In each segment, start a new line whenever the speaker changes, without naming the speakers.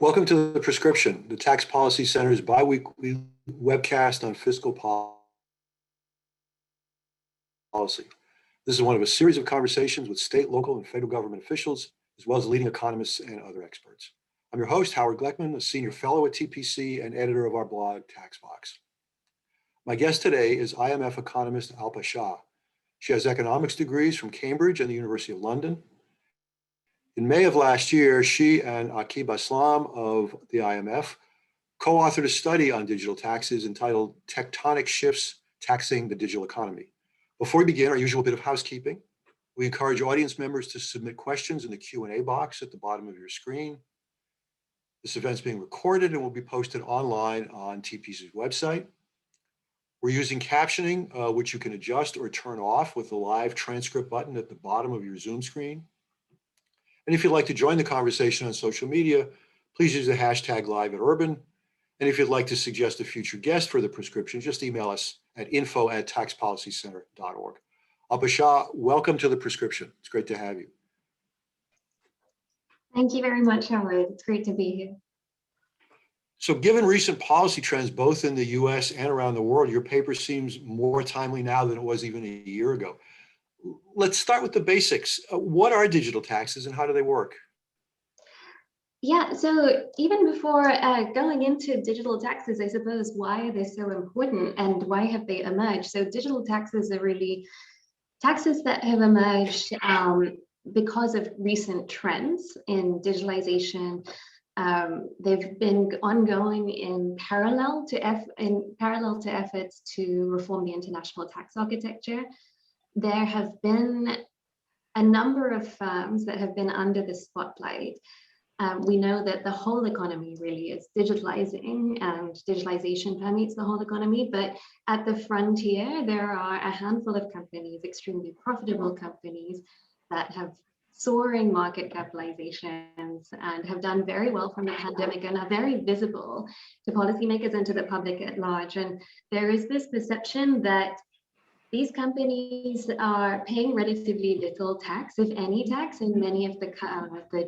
Welcome to The Prescription, the Tax Policy Center's biweekly webcast on fiscal policy. This is one of a series of conversations with state, local, and federal government officials, as well as leading economists and other experts. I'm your host, Howard Gleckman, a senior fellow at TPC and editor of our blog, TaxBox. My guest today is IMF economist Alpa Shah. She has economics degrees from Cambridge and the University of London. In May of last year, she and Aqib Aslam of the IMF co-authored a study on digital taxes entitled Tectonic Shifts Taxing the Digital Economy. Before we begin, our usual bit of housekeeping. We encourage audience members to submit questions in the Q&A box at the bottom of your screen. This event is being recorded and will be posted online on TPC's website. We're using captioning, which you can adjust or turn off with the live transcript button at the bottom of your Zoom screen. And if you'd like to join the conversation on social media, please use the hashtag #LiveAtUrban. And if you'd like to suggest a future guest for The Prescription, just email us at info@taxpolicycenter.org. Alpa Shah, welcome to The Prescription. It's great to have you.
Thank you very much, Howard. It's great to be here.
So given recent policy trends, both in the US and around the world, your paper seems more timely now than it was even a year ago. Let's start with the basics. What are digital taxes and how do they work?
Yeah, so even before going into digital taxes, I suppose, why are they so important and why have they emerged? So digital taxes are really taxes that have emerged because of recent trends in digitalization. They've been ongoing in parallel to efforts to reform the international tax architecture. There have been a number of firms that have been under the spotlight. We know that the whole economy really is digitalizing and digitalization permeates the whole economy, but at the frontier, there are a handful of companies, extremely profitable companies that have soaring market capitalizations and have done very well from the pandemic and are very visible to policymakers and to the public at large. And there is this perception that these companies are paying relatively little tax, if any tax, in many of the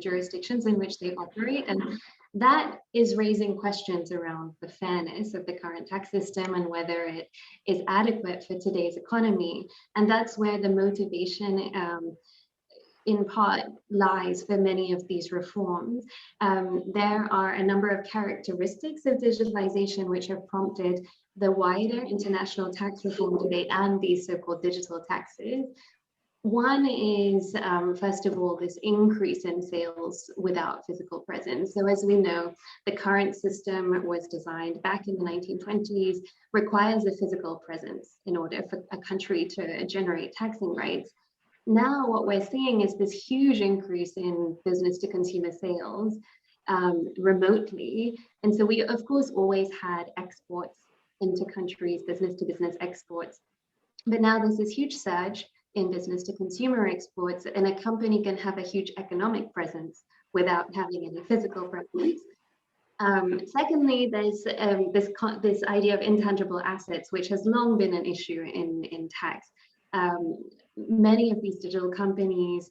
jurisdictions in which they operate. And that is raising questions around the fairness of the current tax system and whether it is adequate for today's economy. And that's where the motivation in part lies for many of these reforms. There are a number of characteristics of digitalization which have prompted the wider international tax reform debate and these so-called digital taxes. One is, first of all, this increase in sales without physical presence. So as we know, the current system was designed back in the 1920s, requires a physical presence in order for a country to generate taxing rights. Now what we're seeing is this huge increase in business to consumer sales remotely. And so we, of course, always had exports into countries, business to business exports. But now there's this huge surge in business to consumer exports, and a company can have a huge economic presence without having any physical presence. Secondly, there's this idea of intangible assets, which has long been an issue in tax. Many of these digital companies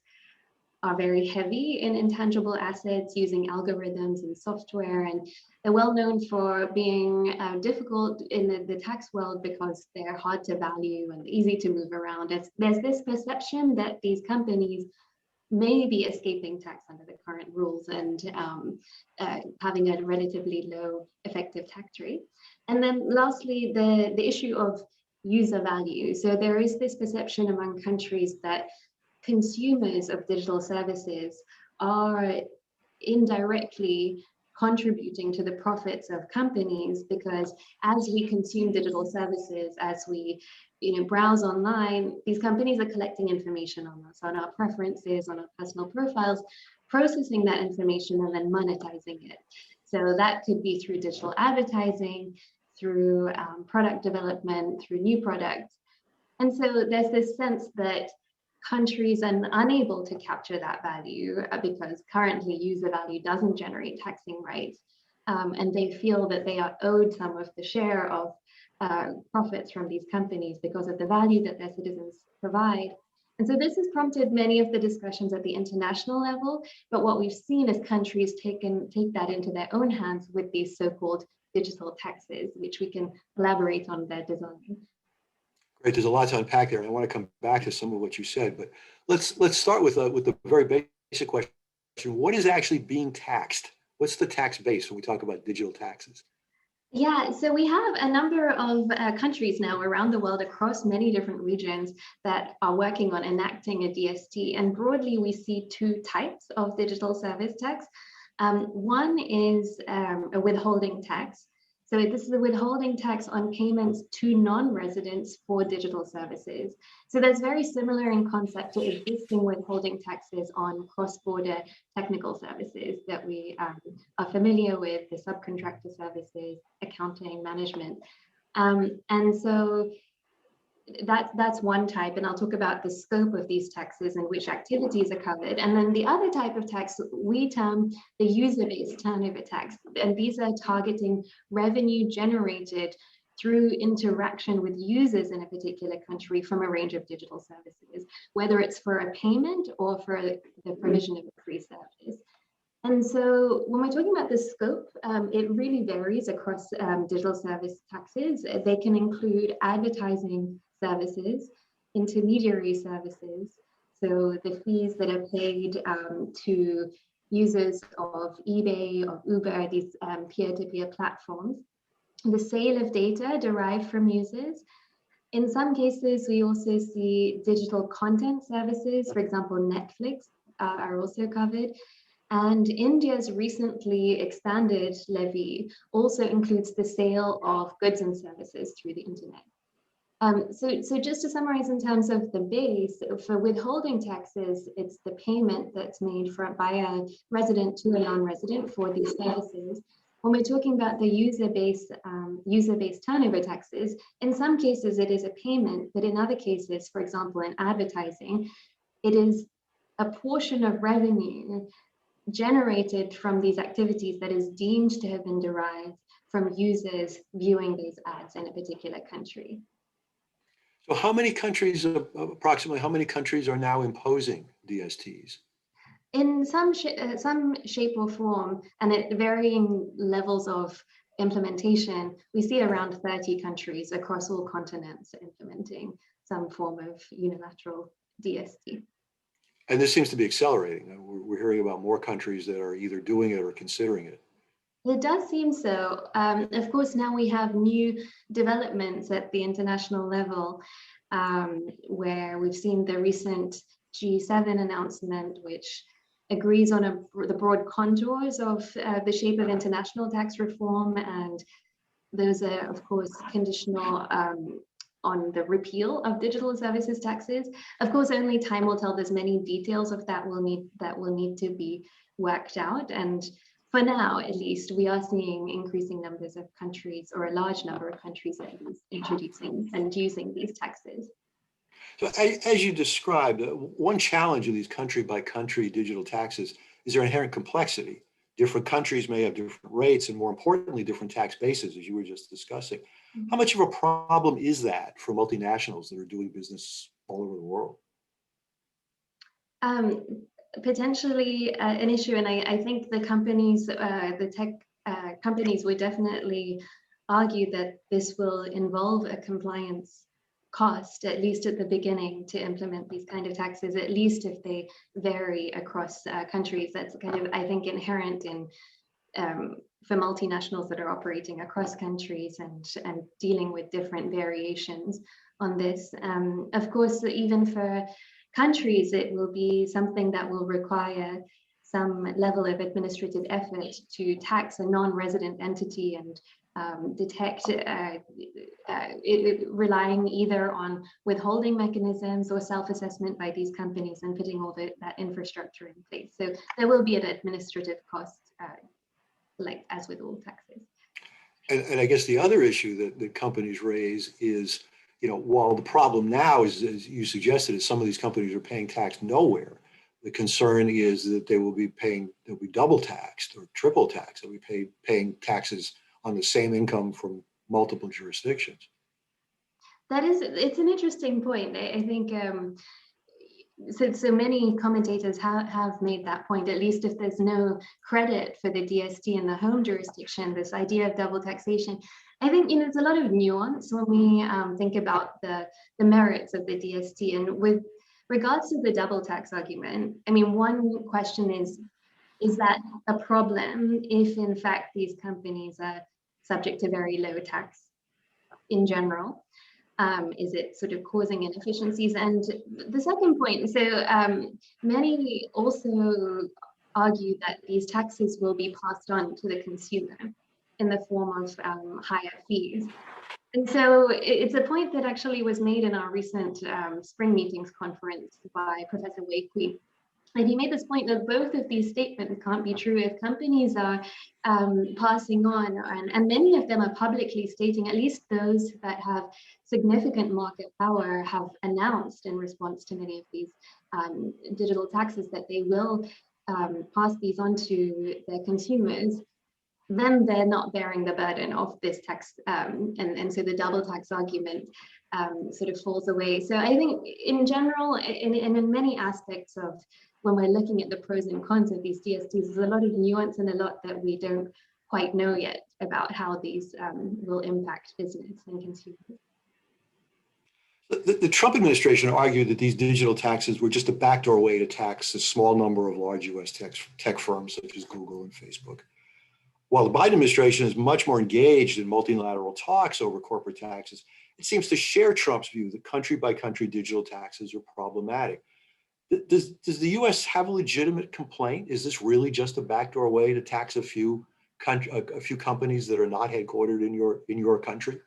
are very heavy in intangible assets using algorithms and software, and they're well known for being difficult in the tax world because they're hard to value and easy to move around. There's this perception that these companies may be escaping tax under the current rules and having a relatively low effective tax rate. And then lastly, the issue of user value. So there is this perception among countries that consumers of digital services are indirectly contributing to the profits of companies, because as we consume digital services, as we browse online, these companies are collecting information on us, on our preferences, on our personal profiles, processing that information and then monetizing it. So that could be through digital advertising, through product development, through new products. And so there's this sense that countries are unable to capture that value because currently user value doesn't generate taxing rights. And they feel that they are owed some of the share of profits from these companies because of the value that their citizens provide. And so this has prompted many of the discussions at the international level, but what we've seen is countries take that into their own hands with these so-called digital taxes, which we can elaborate on their design.
Great, there's a lot to unpack there, and I want to come back to some of what you said, but let's start with the very basic question. What is actually being taxed? What's the tax base when we talk about digital taxes?
Yeah, so we have a number of countries now around the world across many different regions that are working on enacting a DST. And broadly, we see two types of digital service tax. One is a withholding tax. So this is a withholding tax on payments to non-residents for digital services. So that's very similar in concept to existing withholding taxes on cross-border technical services that we are familiar with, the subcontractor services, accounting, management. And so that's one type, and I'll talk about the scope of these taxes and which activities are covered. And then the other type of tax we term the user-based turnover tax, and these are targeting revenue generated through interaction with users in a particular country from a range of digital services, whether it's for a payment or for the provision of a free service. And so when we're talking about the scope, it really varies across digital service taxes. They can include advertising services, intermediary services, so the fees that are paid to users of eBay, of Uber, these peer-to-peer platforms, the sale of data derived from users. In some cases, we also see digital content services, for example, Netflix are also covered. And India's recently expanded levy also includes the sale of goods and services through the internet. So just to summarize in terms of the base, for withholding taxes, it's the payment that's made by a resident to a non-resident for these services. When we're talking about the user-based turnover taxes, in some cases it is a payment, but in other cases, for example, in advertising, it is a portion of revenue generated from these activities that is deemed to have been derived from users viewing those ads in a particular country.
So how many countries, approximately how many countries are now imposing DSTs?
In some shape or form, and at varying levels of implementation, we see around 30 countries across all continents implementing some form of unilateral DST.
And this seems to be accelerating. We're hearing about more countries that are either doing it or considering it.
It does seem so. Of course, now we have new developments at the international level, where we've seen the recent G7 announcement, which agrees on the broad contours of the shape of international tax reform. And those are, of course, conditional on the repeal of digital services taxes. Of course, only time will tell. There's many details of that will need to be worked out. And for now, at least, we are seeing increasing numbers of countries, or a large number of countries, at least, introducing and using these taxes.
So as you described, one challenge of these country by country digital taxes is their inherent complexity. Different countries may have different rates and, more importantly, different tax bases, as you were just discussing. Mm-hmm. How much of a problem is that for multinationals that are doing business all over the world?
Potentially an issue, and I think the companies, the tech companies would definitely argue that this will involve a compliance cost, at least at the beginning, to implement these kind of taxes, at least if they vary across countries. That's kind of, I think, inherent in for multinationals that are operating across countries and dealing with different variations on this. Of course, even for countries, it will be something that will require some level of administrative effort to tax a non-resident entity and detect relying either on withholding mechanisms or self-assessment by these companies and putting all that infrastructure in place. So there will be an administrative cost, like as with all taxes.
And I guess the other issue that companies raise is, while the problem now is, as you suggested, is some of these companies are paying tax nowhere. The concern is that they'll be double taxed or triple taxed. They'll be paying taxes on the same income from multiple jurisdictions.
It's an interesting point. I think so many commentators have made that point, at least if there's no credit for the DST in the home jurisdiction, this idea of double taxation. I think, there's a lot of nuance when we think about the merits of the DST. And with regards to the double tax argument, I mean, one question is that a problem if in fact these companies are subject to very low tax in general? Is it sort of causing inefficiencies? And the second point, so many also argue that these taxes will be passed on to the consumer in the form of higher fees. And so it's a point that actually was made in our recent spring meetings conference by Professor Wakely. And he made this point that both of these statements can't be true if companies are passing on, and many of them are publicly stating, at least those that have significant market power have announced in response to many of these digital taxes that they will pass these on to their consumers. Then they're not bearing the burden of this tax, and so the double tax argument sort of falls away. So I think in general, in many aspects of when we're looking at the pros and cons of these DSTs, there's a lot of nuance and a lot that we don't quite know yet about how these will impact business and consumers.
The Trump administration argued that these digital taxes were just a backdoor way to tax a small number of large US tech firms such as Google and Facebook. While the Biden administration is much more engaged in multilateral talks over corporate taxes, it seems to share Trump's view that country by country digital taxes are problematic. Does the US have a legitimate complaint? Is this really just a backdoor way to tax a few companies that are not headquartered in your country?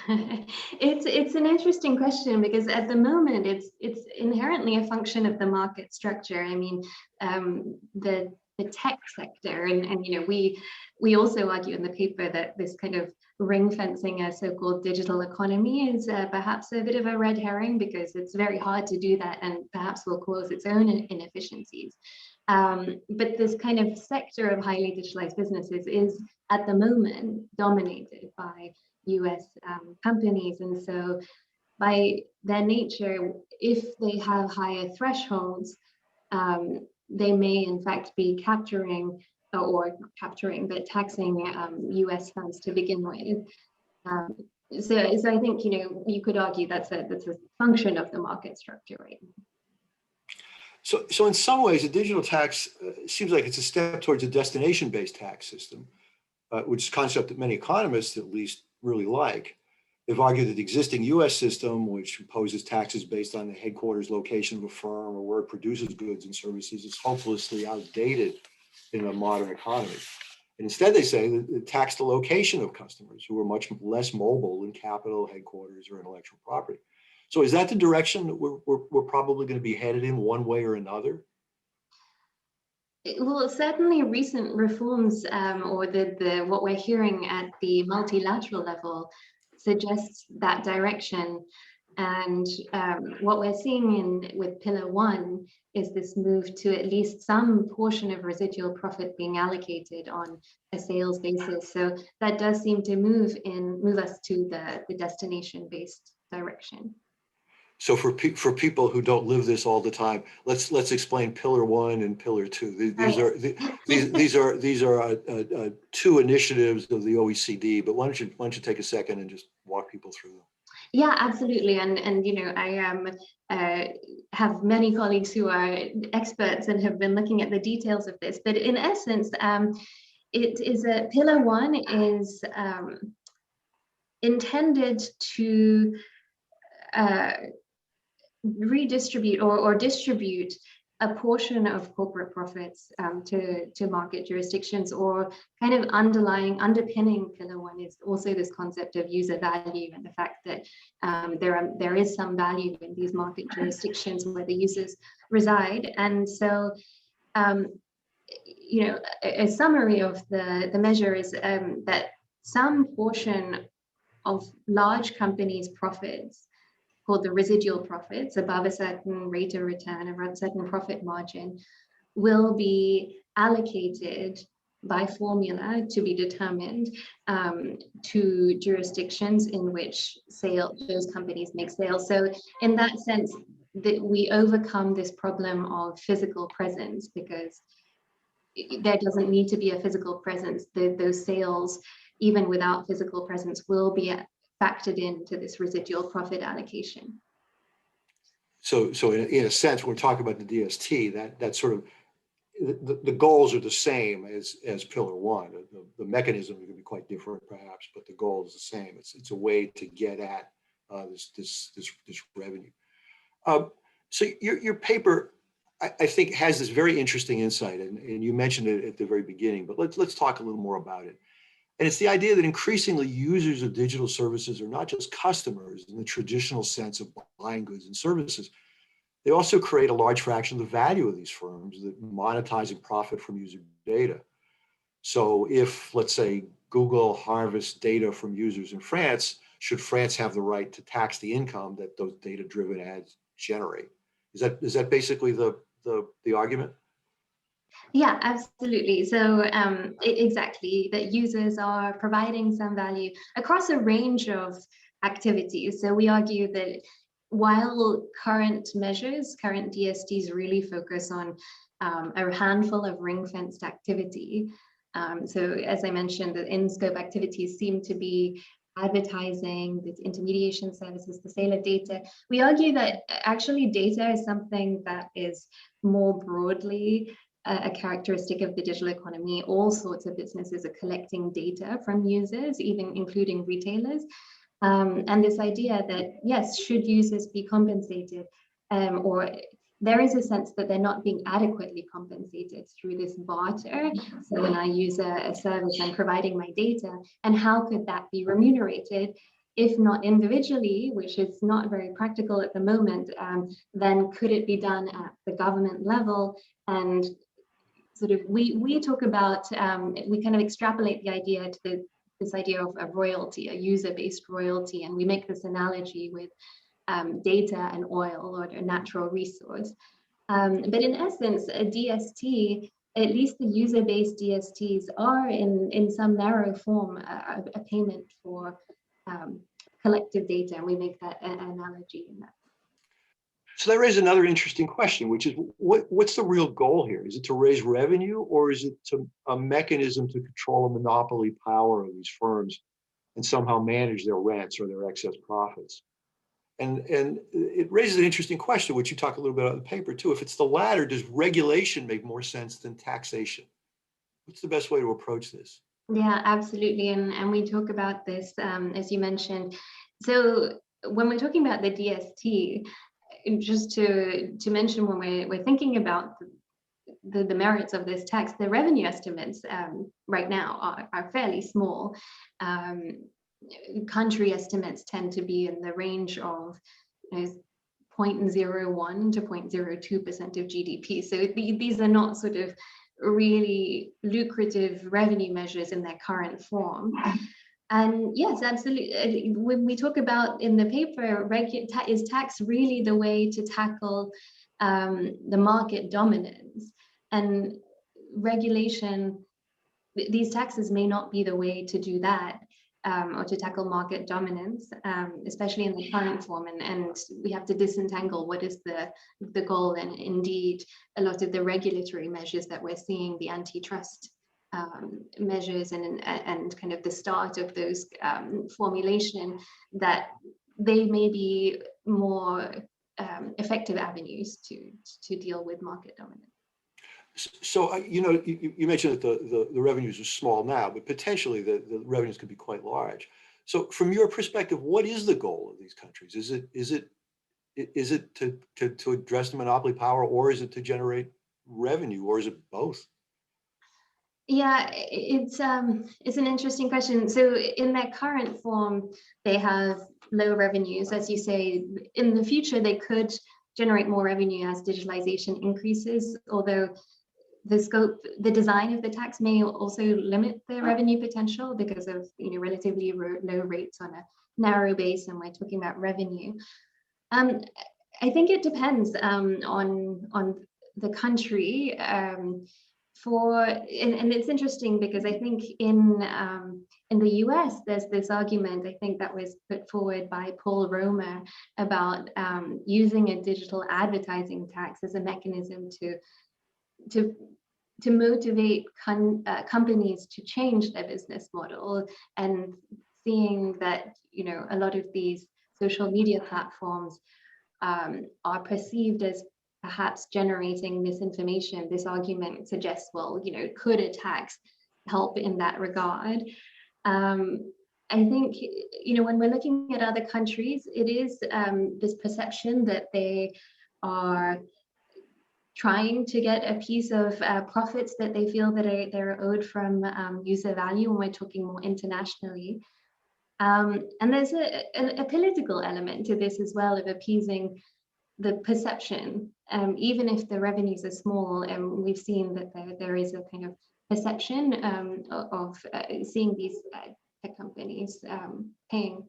It's an interesting question, because at the moment it's inherently a function of the market structure. I mean, the tech sector, and we also argue in the paper that this kind of ring fencing a so-called digital economy is perhaps a bit of a red herring, because it's very hard to do that and perhaps will cause its own inefficiencies. But this kind of sector of highly digitalized businesses is at the moment dominated by US companies. And so by their nature, if they have higher thresholds, they may in fact be capturing, or not capturing, but taxing US funds to begin with. So I think, you could argue that's a function of the market structure, right?
So in some ways, a digital tax seems like it's a step towards a destination-based tax system, which is a concept that many economists at least really like. They've argued that the existing US system, which imposes taxes based on the headquarters location of a firm or where it produces goods and services, is hopelessly outdated in a modern economy. And instead, they say that it tax the location of customers who are much less mobile than capital, headquarters, or intellectual property. So is that the direction that we're probably going to be headed in one way or another?
Well, certainly recent reforms, or what we're hearing at the multilateral level, suggests that direction. And what we're seeing with Pillar 1 is this move to at least some portion of residual profit being allocated on a sales basis. So that does seem to move us to the destination-based direction.
So for people who don't live this all the time, let's explain Pillar 1 and Pillar 2. These are two initiatives of the OECD. But why don't you take a second and just walk people through them?
Yeah, absolutely. And I have many colleagues who are experts and have been looking at the details of this. But in essence, it is Pillar 1 is intended to redistribute or distribute a portion of corporate profits to market jurisdictions, or kind of underpinning Pillar 1 is also this concept of user value, and the fact that there is some value in these market jurisdictions where the users reside. And so a summary of the measure is that some portion of large companies' profits, called the residual profits, above a certain rate of return, around a certain profit margin, will be allocated by formula to be determined to jurisdictions in which those companies make sales. So in that sense, that we overcome this problem of physical presence, because there doesn't need to be a physical presence. Those sales, even without physical presence, will be factored into this residual profit allocation.
So in a sense, when we're talking about the DST, that sort of, the goals are the same as Pillar One. The mechanism can be quite different, perhaps, but the goal is the same. It's a way to get at this revenue. So your paper, I think, has this very interesting insight, and you mentioned it at the very beginning. But let's talk a little more about it. And it's the idea that increasingly users of digital services are not just customers in the traditional sense of buying goods and services. They also create a large fraction of the value of these firms that monetize and profit from user data. So if, let's say, Google harvests data from users in France, should France have the right to tax the income that those data-driven ads generate? Is that basically the argument?
Yeah, absolutely. So exactly, that users are providing some value across a range of activities. So we argue that while current DSTs really focus on a handful of ring-fenced activity. So as I mentioned, the in-scope activities seem to be advertising, the intermediation services, the sale of data. We argue that actually data is something that is more broadly a characteristic of the digital economy. All sorts of businesses are collecting data from users, even including retailers. And this idea that, yes, should users be compensated, or there is a sense that they're not being adequately compensated through this barter. So when I use a service, I'm providing my data, and how could that be remunerated? If not individually, which is not very practical at the moment, then could it be done at the government level? And sort of we talk about, we kind of extrapolate the idea to this idea of a royalty, a user-based royalty, and we make this analogy with data and oil, or a natural resource. But in essence, a DST, at least the user-based DSTs, are in some narrow form a payment for collective data, and we make that analogy in that.
So that raises another interesting question, which is what's the real goal here? Is it to raise revenue, or is it a mechanism to control the monopoly power of these firms and somehow manage their rents or their excess profits? And it raises an interesting question, which you talk a little bit about in the paper too. If it's the latter, does regulation make more sense than taxation? What's the best way to approach this?
Yeah, absolutely. And we talk about this, as you mentioned. So when we're talking about the DST, just to mention, when we're thinking about the merits of this tax, the revenue estimates right now are fairly small. Country estimates tend to be in the range of 0.01 to 0.02% of GDP. So these are not sort of really lucrative revenue measures in their current form. And yes, absolutely. When we talk about in the paper, is tax really the way to tackle the market dominance? And regulation, these taxes may not be the way to do that, or to tackle market dominance, especially in the current form. And we have to disentangle what is the goal. And indeed, a lot of the regulatory measures that we're seeing, the antitrust measures and kind of the start of those formulation, that they may be more effective avenues to deal with market dominance.
So, you mentioned that the revenues are small now, but potentially the revenues could be quite large. So from your perspective, what is the goal of these countries? Is it to address the monopoly power, or is it to generate revenue, or is it both?
Yeah, it's an interesting question. So in their current form, they have low revenues. As you say, in the future, they could generate more revenue as digitalization increases, although the design of the tax may also limit the revenue potential because of relatively low rates on a narrow base, and we're talking about revenue. I think it depends on the country. and it's interesting because I think in the US, there's this argument, I think that was put forward by Paul Romer about using a digital advertising tax as a mechanism to motivate companies to change their business model, and seeing that, a lot of these social media platforms are perceived as perhaps generating misinformation. This argument suggests, well, could a tax help in that regard? I think, when we're looking at other countries, it is this perception that they are trying to get a piece of profits that they feel that they're owed from user value when we're talking more internationally. And there's a political element to this as well, of appeasing the perception, even if the revenues are small. And we've seen that there is a kind of perception of seeing these tech companies paying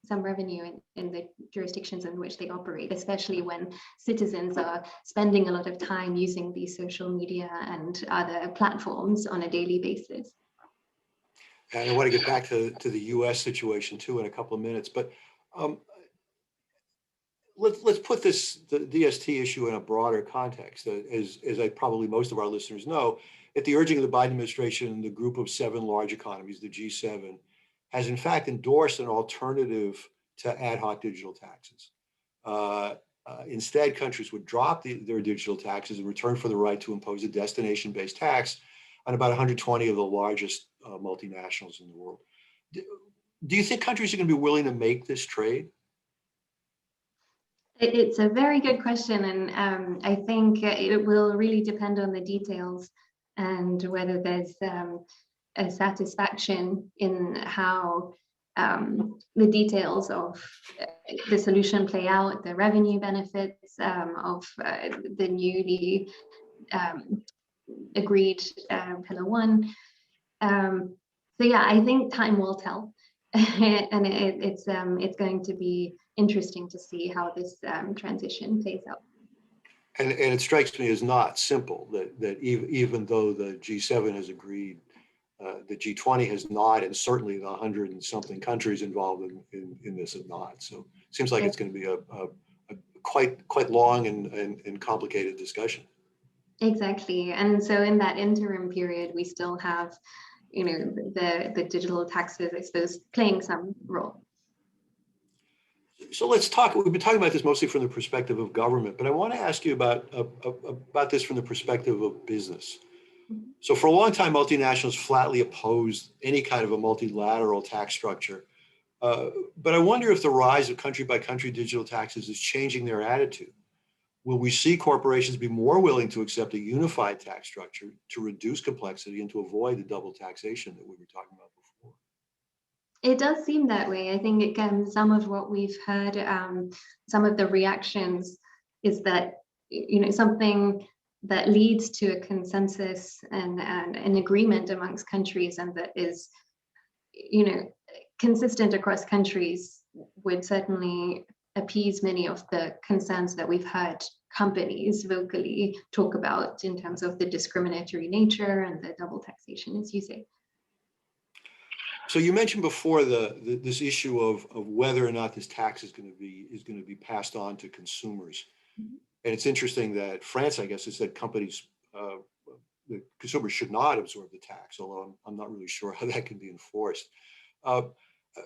some revenue in the jurisdictions in which they operate, especially when citizens are spending a lot of time using these social media and other platforms on a daily basis.
And I want to get back to the US situation too in a couple of minutes, but let's put the DST issue in a broader context. As probably most of our listeners know, at the urging of the Biden administration, the group of 7 large economies, the G7, has in fact endorsed an alternative to ad hoc digital taxes. Instead, countries would drop their digital taxes in return for the right to impose a destination-based tax on about 120 of the largest multinationals in the world. Do you think countries are going to be willing to make this trade?
It's a very good question, and I think it will really depend on the details and whether there's a satisfaction in how the details of the solution play out, the revenue benefits of the newly agreed Pillar 1. So yeah, I think time will tell, and it's going to be interesting to see how this transition plays out.
And it strikes me as not simple that even though the G7 has agreed, the G20 has not, and certainly the 100 and something countries involved in this have not. So it seems like it's going to be a quite long and complicated discussion.
Exactly, and so in that interim period, we still have, the digital taxes, I suppose, playing some role.
So let's talk. We've been talking about this mostly from the perspective of government, but I want to ask you about this from the perspective of business. So for a long time, multinationals flatly opposed any kind of a multilateral tax structure. But I wonder if the rise of country-by-country digital taxes is changing their attitude. Will we see corporations be more willing to accept a unified tax structure to reduce complexity and to avoid the double taxation that we were talking about before?
It does seem that way. I think, again, some of what we've heard, some of the reactions is that, something that leads to a consensus and an agreement amongst countries, and that is, consistent across countries, would certainly appease many of the concerns that we've heard companies vocally talk about in terms of the discriminatory nature and the double taxation, as you say.
So you mentioned before this issue of whether or not this tax is going to be passed on to consumers. Mm-hmm. And it's interesting that France, I guess, has said the consumers should not absorb the tax, although I'm not really sure how that can be enforced.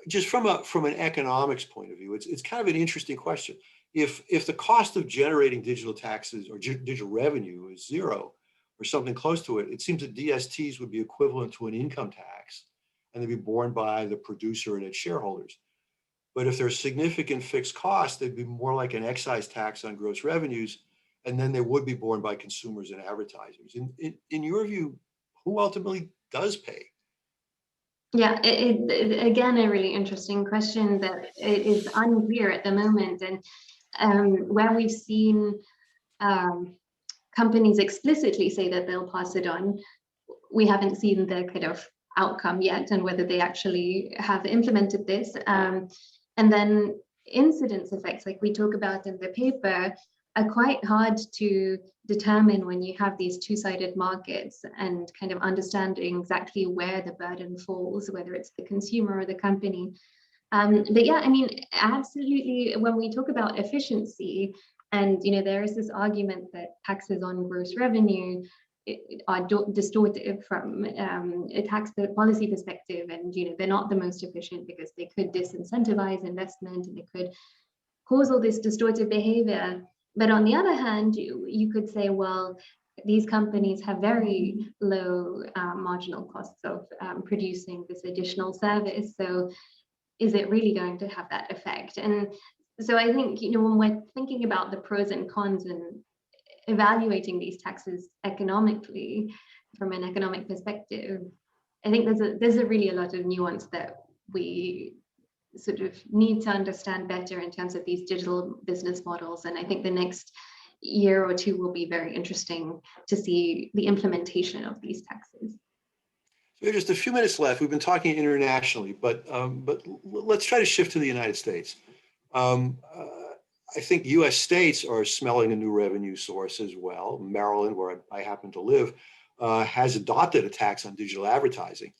Just from an economics point of view, it's kind of an interesting question. If the cost of generating digital taxes or digital revenue is zero or something close to it, it seems that DSTs would be equivalent to an income tax, and they'd be borne by the producer and its shareholders. But if there's significant fixed costs, they'd be more like an excise tax on gross revenues, and then they would be borne by consumers and advertisers. In your view, who ultimately does pay?
Yeah, again, a really interesting question that is unclear at the moment. And where we've seen companies explicitly say that they'll pass it on, we haven't seen the kind of outcome yet and whether they actually have implemented this. And then incidence effects, like we talk about in the paper, are quite hard to determine when you have these two-sided markets and kind of understanding exactly where the burden falls, whether it's the consumer or the company. But yeah, I mean, absolutely, when we talk about efficiency, and there is this argument that taxes on gross revenue are distortive from a tax policy perspective, and they're not the most efficient because they could disincentivize investment and they could cause all this distortive behavior. But on the other hand, you could say, well, these companies have very low marginal costs of producing this additional service. So is it really going to have that effect? And so I think, when we're thinking about the pros and cons and evaluating these taxes economically from an economic perspective, I think there's really a lot of nuance that we sort of need to understand better in terms of these digital business models. And I think the next year or two will be very interesting to see the implementation of these taxes.
So we have just a few minutes left. We've been talking internationally, but let's try to shift to the United States. I think U.S. states are smelling a new revenue source as well. Maryland, where I happen to live, has adopted a tax on digital advertising,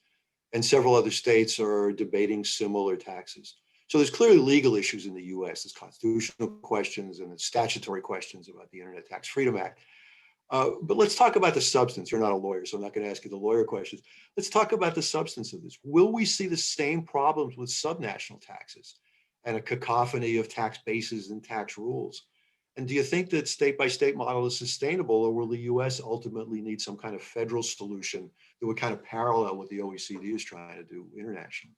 and several other states are debating similar taxes. So there's clearly legal issues in the US. There's constitutional questions and statutory questions about the Internet Tax Freedom Act. But let's talk about the substance. You're not a lawyer, so I'm not going to ask you the lawyer questions. Let's talk about the substance of this. Will we see the same problems with subnational taxes and a cacophony of tax bases and tax rules? And do you think that state-by-state model is sustainable, or will the US ultimately need some kind of federal solution that would kind of parallel what the OECD is trying to do internationally?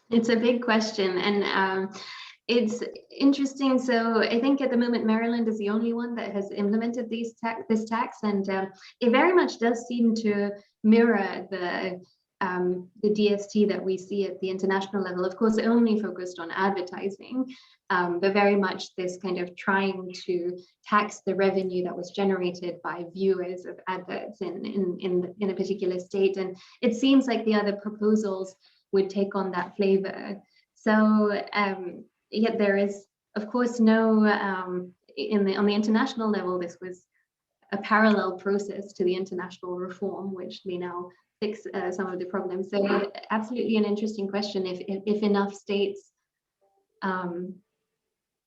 It's a big question, and it's interesting. So I think at the moment, Maryland is the only one that has implemented this tax, and it very much does seem to mirror the DST that we see at the international level, of course, only focused on advertising, but very much this kind of trying to tax the revenue that was generated by viewers of adverts in a particular state. And it seems like the other proposals would take on that flavor. So yet there is, of course, no, on the international level, this was a parallel process to the international reform, which may now fix some of the problems. So absolutely an interesting question. If enough states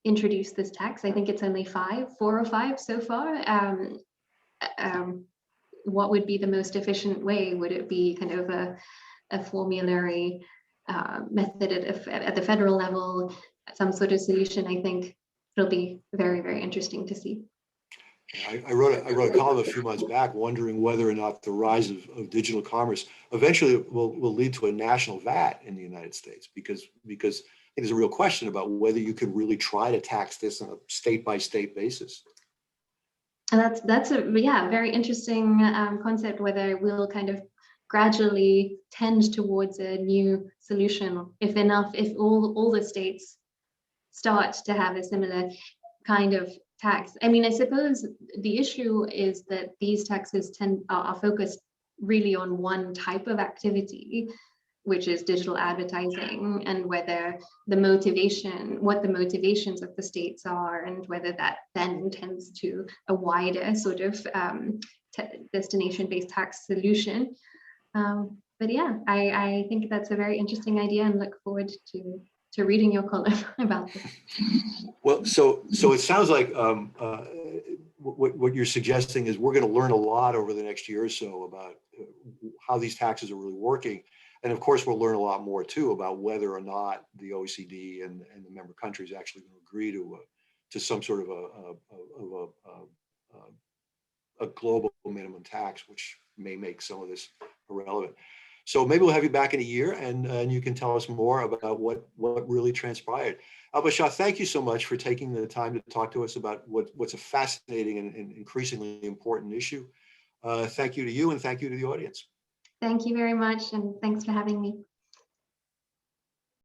introduce this tax, I think it's only 4 or 5 so far. What would be the most efficient way? Would it be kind of a formulary method at the federal level, some sort of solution? I think it'll be very, very interesting to see.
I wrote a column a few months back wondering whether or not the rise of digital commerce eventually will lead to a national VAT in the United States, because I think there's a real question about whether you could really try to tax this on a state-by-state basis.
And that's a very interesting concept, whether we'll kind of gradually tend towards a new solution if all the states start to have a similar kind of tax. I mean, I suppose the issue is that these taxes are focused really on one type of activity, which is digital advertising, and whether what the motivations of the states are, and whether that then tends to a wider sort of destination-based tax solution. But yeah, I think that's a very interesting idea, and look forward to reading your column about this.
Well, so it sounds like what you're suggesting is we're going to learn a lot over the next year or so about how these taxes are really working. And of course, we'll learn a lot more too about whether or not the OECD and the member countries actually going to agree to some sort of a global minimum tax, which may make some of this irrelevant. So maybe we'll have you back in a year, and you can tell us more about what really transpired. Alpa Shah, thank you so much for taking the time to talk to us about what's a fascinating and increasingly important issue. Thank you to you, and thank you to the audience.
Thank you very much, and thanks for having me.